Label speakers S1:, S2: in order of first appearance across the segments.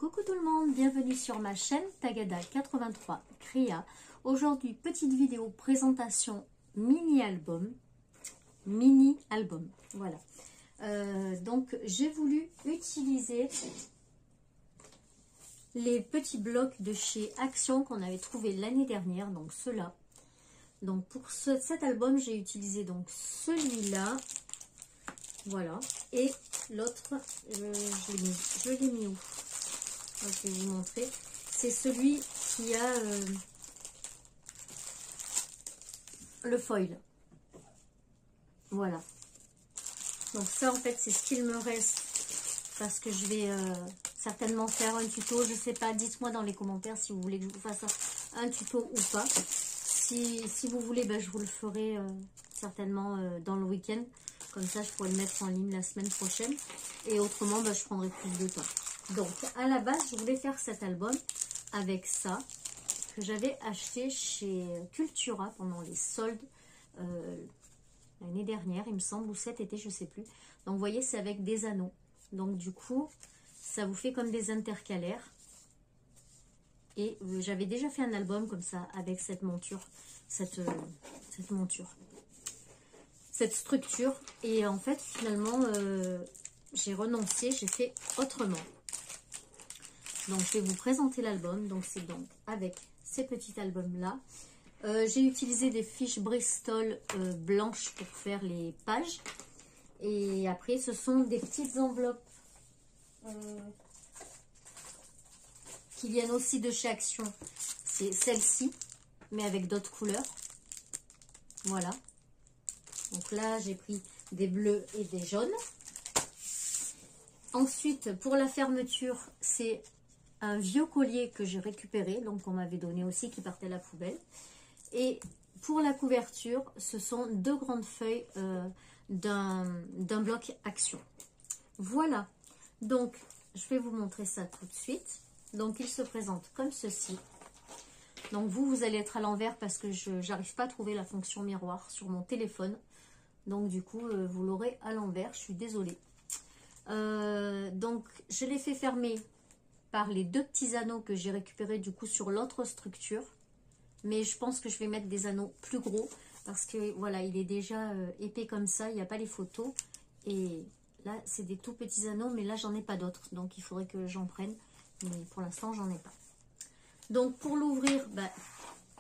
S1: Coucou tout le monde, bienvenue sur ma chaîne Tagada83 Créa. Aujourd'hui, petite vidéo présentation mini-album. Voilà. Donc, j'ai voulu utiliser les petits blocs de chez Action qu'on avait trouvé l'année dernière, donc ceux-là. Donc, pour cet album, j'ai utilisé donc celui-là. Voilà. Et l'autre, je l'ai mis où? Donc, je vais vous montrer. C'est celui qui a le foil. Voilà. Donc ça, en fait, c'est ce qu'il me reste. Parce que je vais certainement faire un tuto. Je sais pas, dites-moi dans les commentaires si vous voulez que je vous fasse un tuto ou pas. Si vous voulez, ben, je vous le ferai certainement dans le week-end. Comme ça, je pourrai le mettre en ligne la semaine prochaine. Et autrement, ben, je prendrai plus de temps. Donc, à la base, je voulais faire cet album avec ça, que j'avais acheté chez Cultura pendant les soldes l'année dernière, il me semble, ou cet été, je ne sais plus. Donc, vous voyez, c'est avec des anneaux. Donc, du coup, ça vous fait comme des intercalaires. Et j'avais déjà fait un album comme ça, avec cette monture, cette structure. Et en fait, finalement, j'ai renoncé, j'ai fait autrement. Donc, je vais vous présenter l'album. Donc, c'est donc avec ces petits albums-là. J'ai utilisé des fiches Bristol blanches pour faire les pages. Et après, ce sont des petites enveloppes qui viennent aussi de chez Action. C'est celle-ci, mais avec d'autres couleurs. Voilà. Donc là, j'ai pris des bleus et des jaunes. Ensuite, pour la fermeture, c'est un vieux collier que j'ai récupéré, donc on m'avait donné aussi, qui partait à la poubelle. Et pour la couverture, ce sont deux grandes feuilles d'un bloc Action. Voilà, donc je vais vous montrer ça tout de suite. Donc il se présente comme ceci. Donc vous allez être à l'envers parce que je n'arrive pas à trouver la fonction miroir sur mon téléphone. Donc du coup, vous l'aurez à l'envers, je suis désolée. Donc je l'ai fait fermer par les deux petits anneaux que j'ai récupérés du coup sur l'autre structure. Mais je pense que je vais mettre des anneaux plus gros parce que voilà, il est déjà épais comme ça, il n'y a pas les photos. Et là, c'est des tout petits anneaux, mais là, j'en ai pas d'autres. Donc, il faudrait que j'en prenne. Mais pour l'instant, j'en ai pas. Donc, pour l'ouvrir, bah,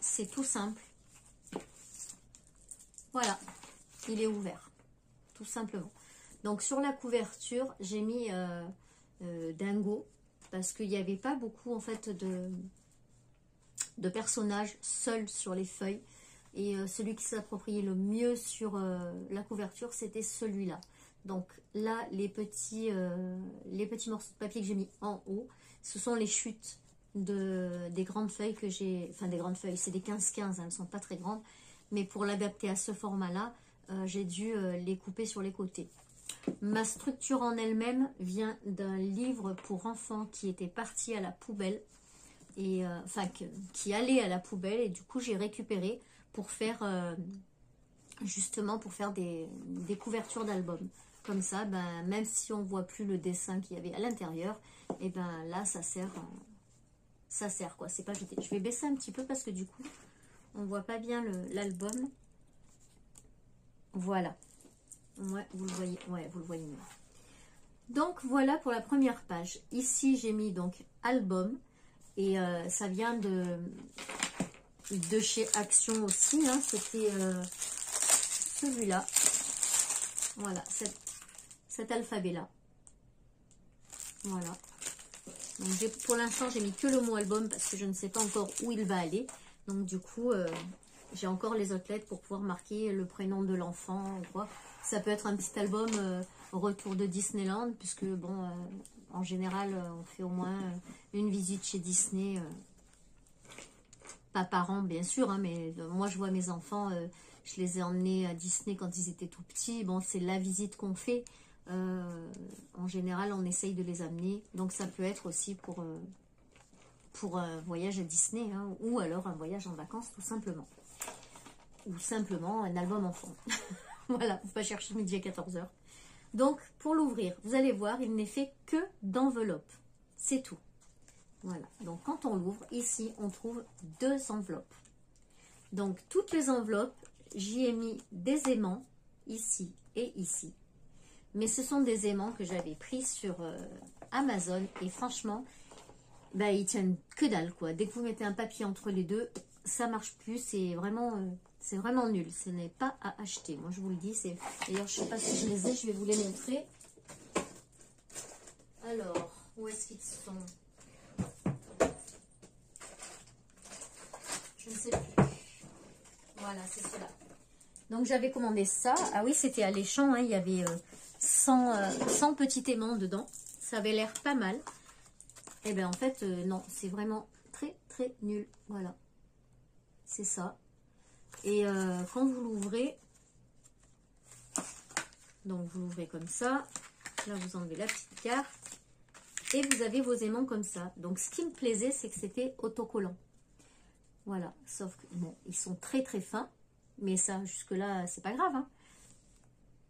S1: c'est tout simple. Voilà, il est ouvert, tout simplement. Donc, sur la couverture, j'ai mis Dingo parce qu'il n'y avait pas beaucoup, en fait, de personnages seuls sur les feuilles. Et celui qui s'appropriait le mieux sur la couverture, c'était celui-là. Donc là, les petits morceaux de papier que j'ai mis en haut, ce sont les chutes des grandes feuilles que j'ai... Enfin, des grandes feuilles, c'est des 15-15, hein, elles ne sont pas très grandes. Mais pour l'adapter à ce format-là, j'ai dû les couper sur les côtés. Ma structure en elle-même vient d'un livre pour enfants qui était parti à la poubelle. Et enfin, qui allait à la poubelle. Et du coup, j'ai récupéré pour faire... justement pour faire des couvertures d'albums. Comme ça, ben, même si on ne voit plus le dessin qu'il y avait à l'intérieur, et ben là, ça sert quoi. C'est pas jeté. Je vais baisser un petit peu parce que du coup, on voit pas bien l'album. Voilà. Ouais, vous le voyez. Ouais, vous le voyez mieux. Donc, voilà pour la première page. Ici, j'ai mis donc album. Et ça vient de chez Action aussi. Hein. C'était... celui-là, voilà, cet alphabet-là, voilà. Donc pour l'instant, j'ai mis que le mot album parce que je ne sais pas encore où il va aller. Donc du coup, j'ai encore les autres lettres pour pouvoir marquer le prénom de l'enfant ou quoi. Ça peut être un petit album retour de Disneyland, puisque bon, en général, on fait au moins une visite chez Disney. Pas par an, bien sûr, hein, mais moi, je vois mes enfants... je les ai emmenés à Disney quand ils étaient tout petits. Bon, c'est la visite qu'on fait. En général, on essaye de les amener. Donc, ça peut être aussi pour un voyage à Disney. Hein, ou alors un voyage en vacances, tout simplement. Ou simplement un album enfant. Voilà, faut pas chercher midi à 14 h. Donc, pour l'ouvrir, vous allez voir, il n'est fait que d'enveloppes. C'est tout. Voilà, donc quand on l'ouvre, ici, on trouve 2 enveloppes. Donc, toutes les enveloppes, j'y ai mis des aimants, ici et ici. Mais ce sont des aimants que j'avais pris sur Amazon. Et franchement, bah, ils tiennent que dalle, quoi. Dès que vous mettez un papier entre les deux, ça marche plus. C'est vraiment nul. Ce n'est pas à acheter. Moi, je vous le dis. D'ailleurs, je ne sais pas si je les ai. Je vais vous les montrer. Alors, où est-ce qu'ils sont? Je ne sais plus. Voilà, c'est cela. Donc, j'avais commandé ça. Ah oui, c'était alléchant. Hein. Il y avait 100 petits aimants dedans. Ça avait l'air pas mal. Et bien, en fait, non. C'est vraiment très, très nul. Voilà. C'est ça. Et quand vous l'ouvrez, donc vous l'ouvrez comme ça. Là, vous enlevez la petite carte. Et vous avez vos aimants comme ça. Donc, ce qui me plaisait, c'est que c'était autocollant. Voilà. Sauf que, bon, ils sont très, très fins. Mais ça, jusque-là, c'est pas grave. Hein.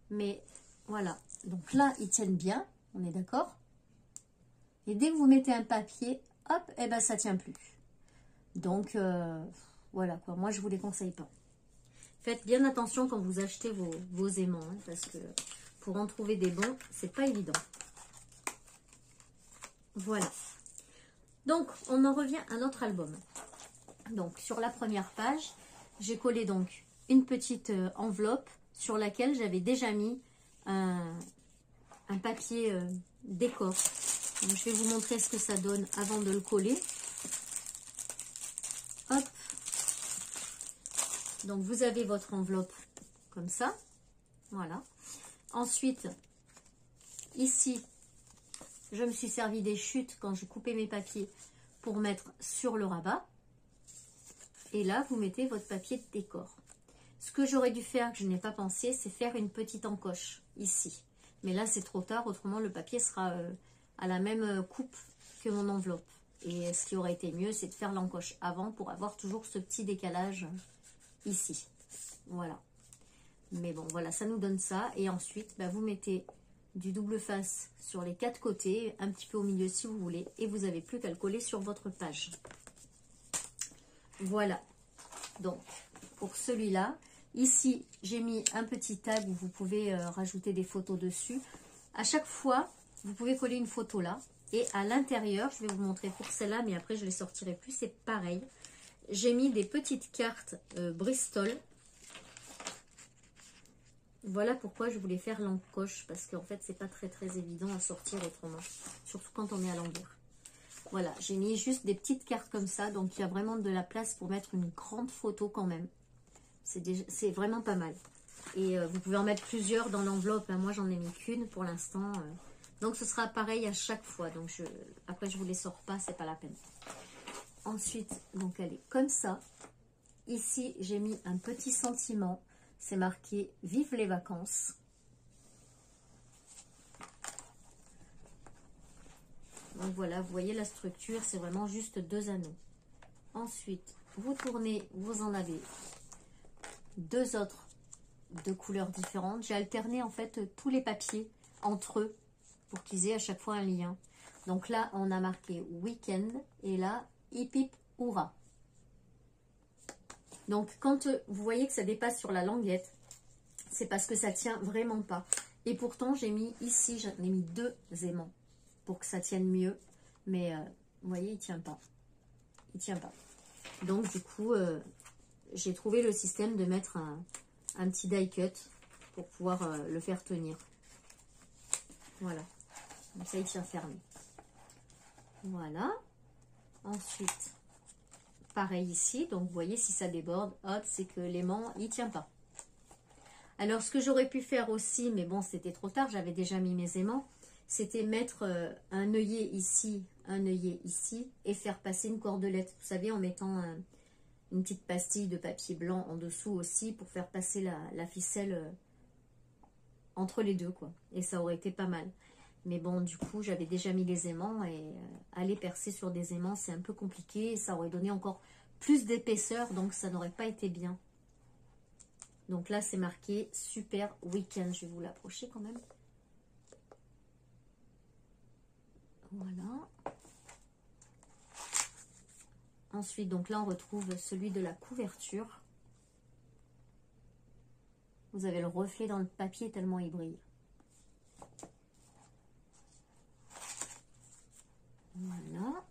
S1: Mais, voilà. Donc là, ils tiennent bien. On est d'accord? Et dès que vous mettez un papier, hop, et ben ça tient plus. Donc, voilà quoi. Moi, je vous les conseille pas. Faites bien attention quand vous achetez vos aimants. Hein, parce que pour en trouver des bons, c'est pas évident. Voilà. Donc, on en revient à notre album. Donc, sur la première page, j'ai collé donc une petite enveloppe sur laquelle j'avais déjà mis un papier décor. Donc, je vais vous montrer ce que ça donne avant de le coller. Hop. Donc, vous avez votre enveloppe comme ça. Voilà. Ensuite, ici, je me suis servi des chutes quand je coupais mes papiers pour mettre sur le rabat. Et là, vous mettez votre papier de décor. Ce que j'aurais dû faire, que je n'ai pas pensé, c'est faire une petite encoche ici. Mais là, c'est trop tard, autrement le papier sera à la même coupe que mon enveloppe. Et ce qui aurait été mieux, c'est de faire l'encoche avant pour avoir toujours ce petit décalage ici. Voilà. Mais bon, voilà, ça nous donne ça. Et ensuite, bah, vous mettez du double face sur les 4 côtés, un petit peu au milieu si vous voulez. Et vous n'avez plus qu'à le coller sur votre page. Voilà. Donc, pour celui-là, ici, j'ai mis un petit tag où vous pouvez rajouter des photos dessus. À chaque fois, vous pouvez coller une photo là. Et à l'intérieur, je vais vous montrer pour celle-là, mais après, je ne les sortirai plus. C'est pareil. J'ai mis des petites cartes Bristol. Voilà pourquoi je voulais faire l'encoche. Parce qu'en fait, c'est pas très très évident à sortir autrement. Surtout quand on est à l'envers. Voilà, j'ai mis juste des petites cartes comme ça. Donc, il y a vraiment de la place pour mettre une grande photo quand même. C'est vraiment pas mal. Et vous pouvez en mettre plusieurs dans l'enveloppe. Hein. Moi, j'en ai mis qu'une pour l'instant. Donc, ce sera pareil à chaque fois. Donc, après, je vous les sors pas. C'est pas la peine. Ensuite, donc, elle est comme ça. Ici, j'ai mis un petit sentiment. C'est marqué « Vive les vacances ». Donc, voilà, vous voyez la structure. C'est vraiment juste 2 anneaux. Ensuite, vous tournez, vous en avez 2 autres de couleurs différentes. J'ai alterné en fait tous les papiers entre eux pour qu'ils aient à chaque fois un lien. Donc là, on a marqué week-end et là, hip hip hurrah. Donc quand vous voyez que ça dépasse sur la languette, c'est parce que ça tient vraiment pas. Et pourtant, j'ai mis ici, j'en ai mis 2 aimants pour que ça tienne mieux. Mais vous voyez, il tient pas. Il tient pas. Donc du coup, j'ai trouvé le système de mettre un petit die cut pour pouvoir le faire tenir. Voilà. Comme ça, il tient fermé. Voilà. Ensuite, pareil ici. Donc, vous voyez, si ça déborde, hop, c'est que l'aimant, il tient pas. Alors, ce que j'aurais pu faire aussi, mais bon, c'était trop tard, j'avais déjà mis mes aimants, c'était mettre un œillet ici, un œillet ici, et faire passer une cordelette. Vous savez, en mettant une petite pastille de papier blanc en dessous aussi pour faire passer la ficelle entre les deux, quoi. Et ça aurait été pas mal. Mais bon, du coup, j'avais déjà mis les aimants et aller percer sur des aimants, c'est un peu compliqué. Et ça aurait donné encore plus d'épaisseur, donc ça n'aurait pas été bien. Donc là, c'est marqué super week-end. Je vais vous l'approcher quand même. Voilà. Ensuite, donc là, on retrouve celui de la couverture. Vous avez le reflet dans le papier tellement il brille. Voilà.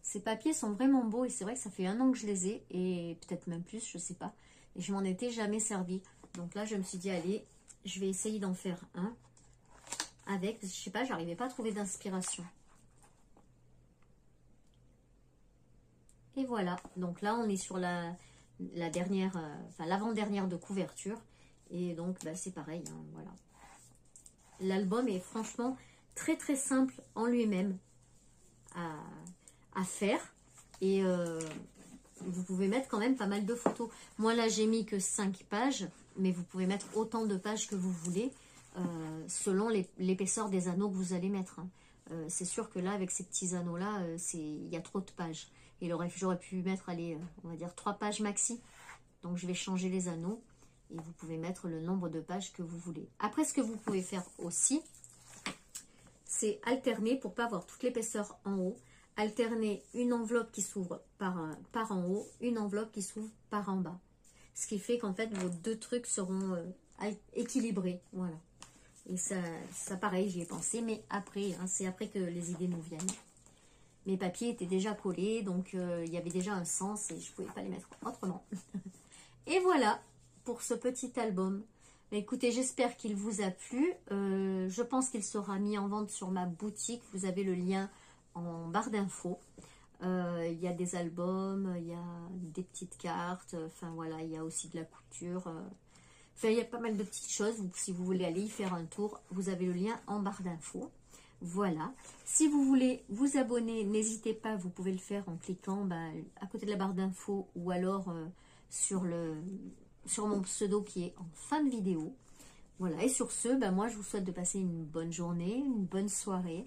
S1: Ces papiers sont vraiment beaux et c'est vrai que ça fait 1 an que je les ai et peut-être même plus, je sais pas. Et je m'en étais jamais servi. Donc là, je me suis dit, allez, je vais essayer d'en faire un avec, je sais pas, j'arrivais pas à trouver d'inspiration. Et voilà, donc là, on est sur la dernière, enfin l'avant-dernière de couverture. Et donc, bah, c'est pareil, hein, voilà. L'album est franchement très très simple en lui-même à faire. Et vous pouvez mettre quand même pas mal de photos. Moi là j'ai mis que 5 pages, mais vous pouvez mettre autant de pages que vous voulez selon l'épaisseur des anneaux que vous allez mettre. Hein. C'est sûr que là avec ces petits anneaux là, il y a trop de pages. Et j'aurais pu mettre, allez, on va dire 3 pages maxi. Donc je vais changer les anneaux et vous pouvez mettre le nombre de pages que vous voulez. Après, ce que vous pouvez faire aussi, c'est alterner pour pas avoir toute l'épaisseur en haut. Alterner une enveloppe qui s'ouvre par en haut, une enveloppe qui s'ouvre par en bas. Ce qui fait qu'en fait, vos 2 trucs seront équilibrés. Voilà. Et ça pareil, j'y ai pensé, mais après, hein, c'est après que les idées nous viennent. Mes papiers étaient déjà collés, donc il y avait déjà un sens et je ne pouvais pas les mettre autrement. Et voilà pour ce petit album. Écoutez, j'espère qu'il vous a plu. Je pense qu'il sera mis en vente sur ma boutique. Vous avez le lien en barre d'infos. Il y a des albums, il y a des petites cartes. Enfin voilà, il y a aussi de la couture. Enfin, il y a pas mal de petites choses. Si vous voulez aller y faire un tour, vous avez le lien en barre d'infos. Voilà. Si vous voulez vous abonner, n'hésitez pas. Vous pouvez le faire en cliquant à côté de la barre d'infos ou alors sur mon pseudo qui est en fin de vidéo. Voilà, et sur ce, moi je vous souhaite de passer une bonne journée, une bonne soirée.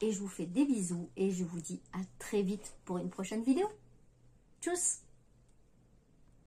S1: Et je vous fais des bisous et je vous dis à très vite pour une prochaine vidéo. Tchuss!